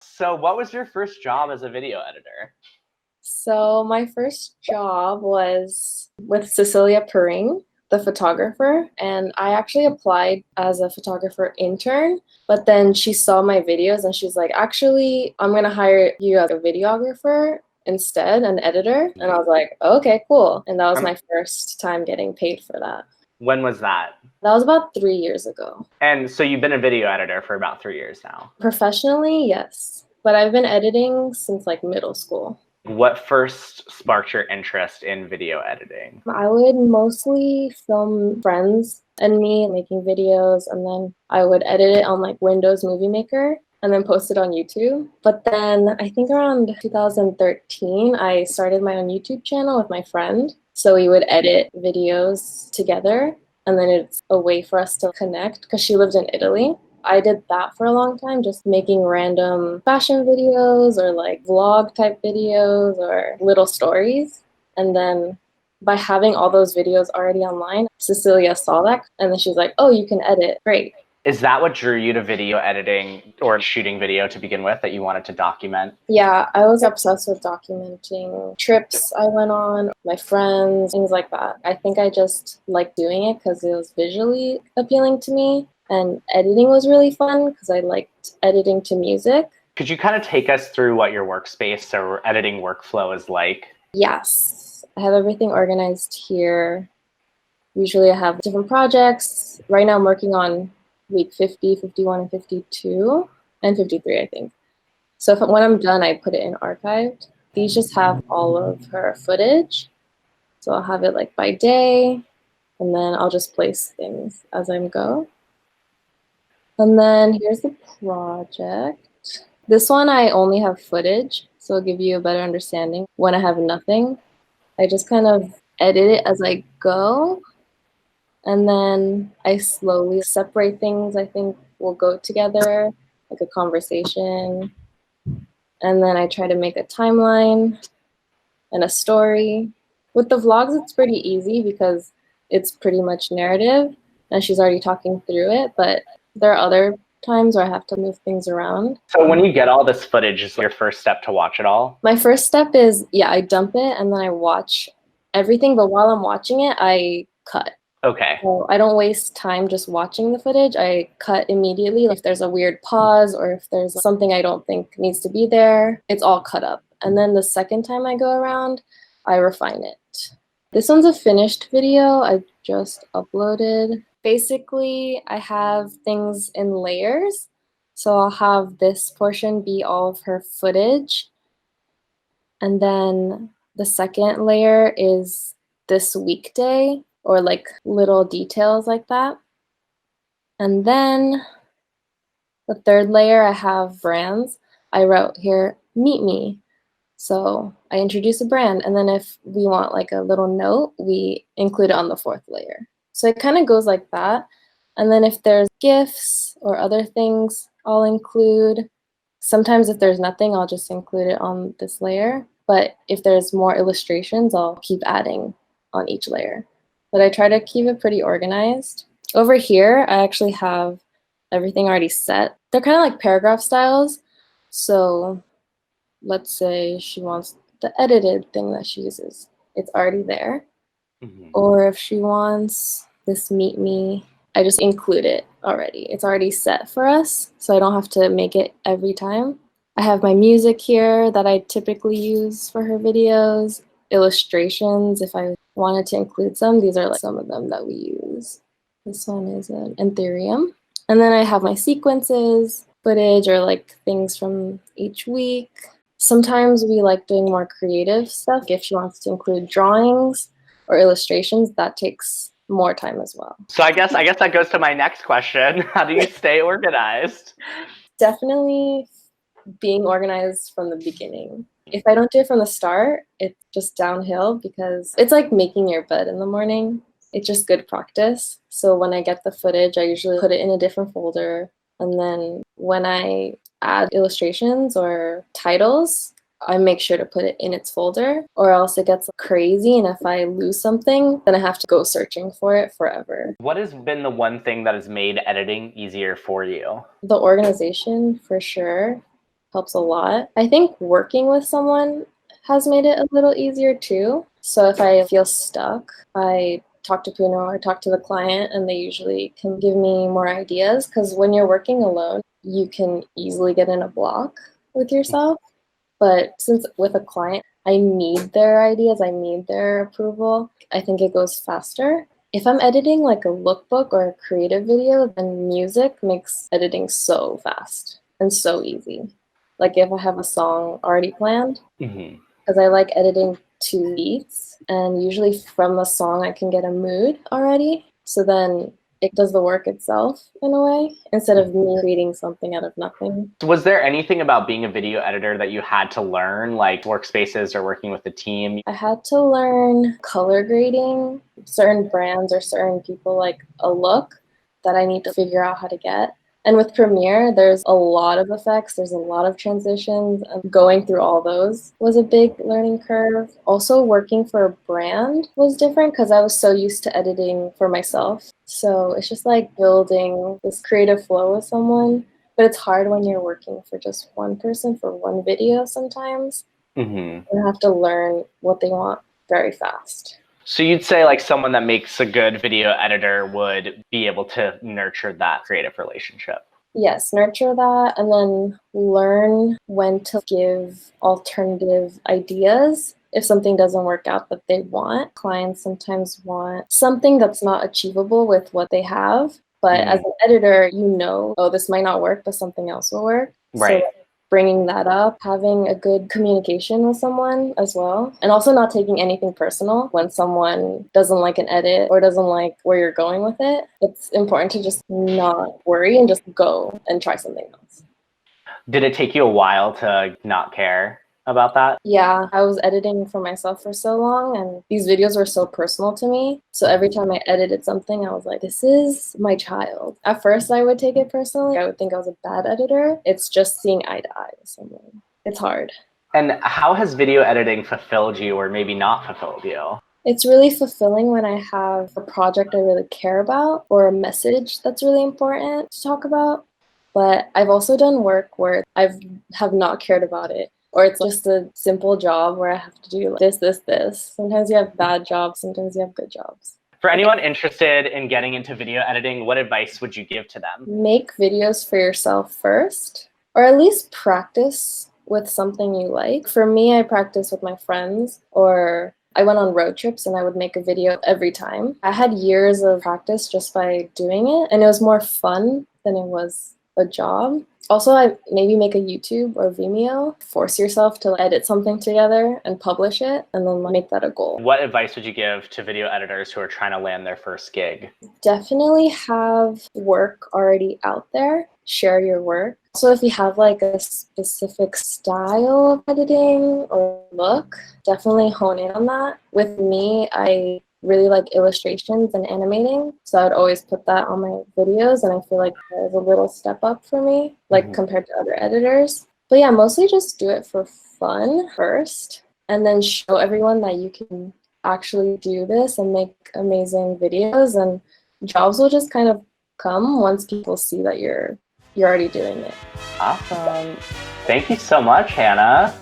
So what was your first job as a video editor? So my first job was with Cecilia Perring, the photographer, and I actually applied as a photographer intern, but then she saw my videos and she's like, actually, I'm gonna hire you as a videographer instead, an editor. And I was like, okay, cool. And that was my first time getting paid for that. When was that? That was about 3 years ago. And so you've been a video editor for about 3 years now. Professionally, yes. But I've been editing since like middle school. What first sparked your interest in video editing? I would mostly film friends and me making videos, and then I would edit it on like Windows Movie Maker and then post it on YouTube. But then I think around 2013, I started my own YouTube channel with my friend. So we would edit videos together, and then it's a way for us to connect because she lived in Italy. I did that for a long time, just making random fashion videos or like vlog type videos or little stories. And then by having all those videos already online, Cecilia saw that and then she's like, oh, you can edit. Great. Is that what drew you to video editing or shooting video to begin with, that you wanted to document? Yeah, I was obsessed with documenting trips I went on, my friends, things like that. I think I just liked doing it because it was visually appealing to me. And editing was really fun because I liked editing to music. Could you kind of take us through what your workspace or editing workflow is like? Yes, I have everything organized here. Usually I have different projects. Right now I'm working on week 50, 51, and 52, and 53, I think. So when I'm done, I put it in archived. These just have all of her footage. So I'll have it like by day, and then I'll just place things as I go. And then here's the project. This one I only have footage, so it'll give you a better understanding. When I have nothing, I just kind of edit it as I go. And then I slowly separate things I think will go together, like a conversation. And then I try to make a timeline and a story. With the vlogs, it's pretty easy because it's pretty much narrative and she's already talking through it, but there are other times where I have to move things around. So when you get all this footage, is your first step to watch it all? My first step is, yeah, I dump it and then I watch everything, but while I'm watching it, I cut. Okay. So I don't waste time just watching the footage. I cut immediately. If there's a weird pause or if there's something I don't think needs to be there, it's all cut up. And then the second time I go around, I refine it. This one's a finished video I just uploaded. Basically, I have things in layers. So I'll have this portion be all of her footage. And then the second layer is this weekday, or like little details like that. And then the third layer, I have brands. I wrote here, meet me. So I introduce a brand, and then if we want like a little note, we include it on the fourth layer. So it kind of goes like that. And then if there's gifts or other things, I'll include. Sometimes if there's nothing, I'll just include it on this layer. But if there's more illustrations, I'll keep adding on each layer. But I try to keep it pretty organized. Over here, I actually have everything already set. They're kind of like paragraph styles. So let's say she wants the edited thing that she uses. It's already there. Mm-hmm. Or if she wants this meet me, I just include it already. It's already set for us, so I don't have to make it every time. I have my music here that I typically use for her videos. Illustrations, if I wanted to include some. These are like some of them that we use. This one is an Ethereum. And then I have my sequences, footage, or like things from each week. Sometimes we like doing more creative stuff. If she wants to include drawings or illustrations, that takes more time as well. So I guess that goes to my next question. How do you stay organized? Definitely being organized from the beginning. If I don't do it from the start, it's just downhill because it's like making your bed in the morning. It's just good practice. So when I get the footage, I usually put it in a different folder. And then when I add illustrations or titles, I make sure to put it in its folder, or else it gets crazy. And if I lose something, then I have to go searching for it forever. What has been the one thing that has made editing easier for you? The organization, for sure. helps a lot. I think working with someone has made it a little easier too. So if I feel stuck, I talk to Puno or talk to the client, and they usually can give me more ideas, because when you're working alone, you can easily get in a block with yourself. But since with a client, I need their ideas, I need their approval, I think it goes faster. If I'm editing like a lookbook or a creative video, then music makes editing so fast and so easy. Like if I have a song already planned, because I like editing to beats, and usually from the song I can get a mood already. So then it does the work itself in a way, instead of me creating something out of nothing. Was there anything about being a video editor that you had to learn, like workspaces or working with a team? I had to learn color grading, certain brands or certain people like a look that I need to figure out how to get. And with Premiere, there's a lot of effects, there's a lot of transitions, and going through all those was a big learning curve. Also, working for a brand was different because I was so used to editing for myself. So it's just like building this creative flow with someone, but it's hard when you're working for just one person for one video sometimes. You have to learn what they want very fast. So you'd say like someone that makes a good video editor would be able to nurture that creative relationship. Yes, nurture that, and then learn when to give alternative ideas if something doesn't work out that they want. Clients sometimes want something that's not achievable with what they have, but as an editor, you know, oh, this might not work, but something else will work. Right. So bringing that up, having a good communication with someone as well, and also not taking anything personal when someone doesn't like an edit or doesn't like where you're going with it. It's important to just not worry and just go and try something else. Did it take you a while to not care about that? Yeah, I was editing for myself for so long, and these videos were so personal to me. So every time I edited something, I was like, this is my child. At first, I would take it personally. I would think I was a bad editor. It's just seeing eye to eye with someone. It's hard. And how has video editing fulfilled you, or maybe not fulfilled you? It's really fulfilling when I have a project I really care about or a message that's really important to talk about. But I've also done work where I have not cared about it. Or it's just a simple job where I have to do this, this, this. Sometimes you have bad jobs, sometimes you have good jobs. For anyone interested in getting into video editing, what advice would you give to them? Make videos for yourself first, or at least practice with something you like. For me, I practice with my friends, or I went on road trips and I would make a video every time. I had years of practice just by doing it, and it was more fun than it was a job. Also, I maybe make a YouTube or Vimeo. Force yourself to edit something together and publish it, and then make that a goal. What advice would you give to video editors who are trying to land their first gig? Definitely have work already out there. Share your work. So if you have like a specific style of editing or look, definitely hone in on that. With me, I really like illustrations and animating, so I would always put that on my videos, and I feel like there's a little step up for me, like compared to other editors. But yeah, mostly just do it for fun first, and then show everyone that you can actually do this and make amazing videos, and jobs will just kind of come once people see that you're already doing it. Awesome. Thank you so much, Hannah.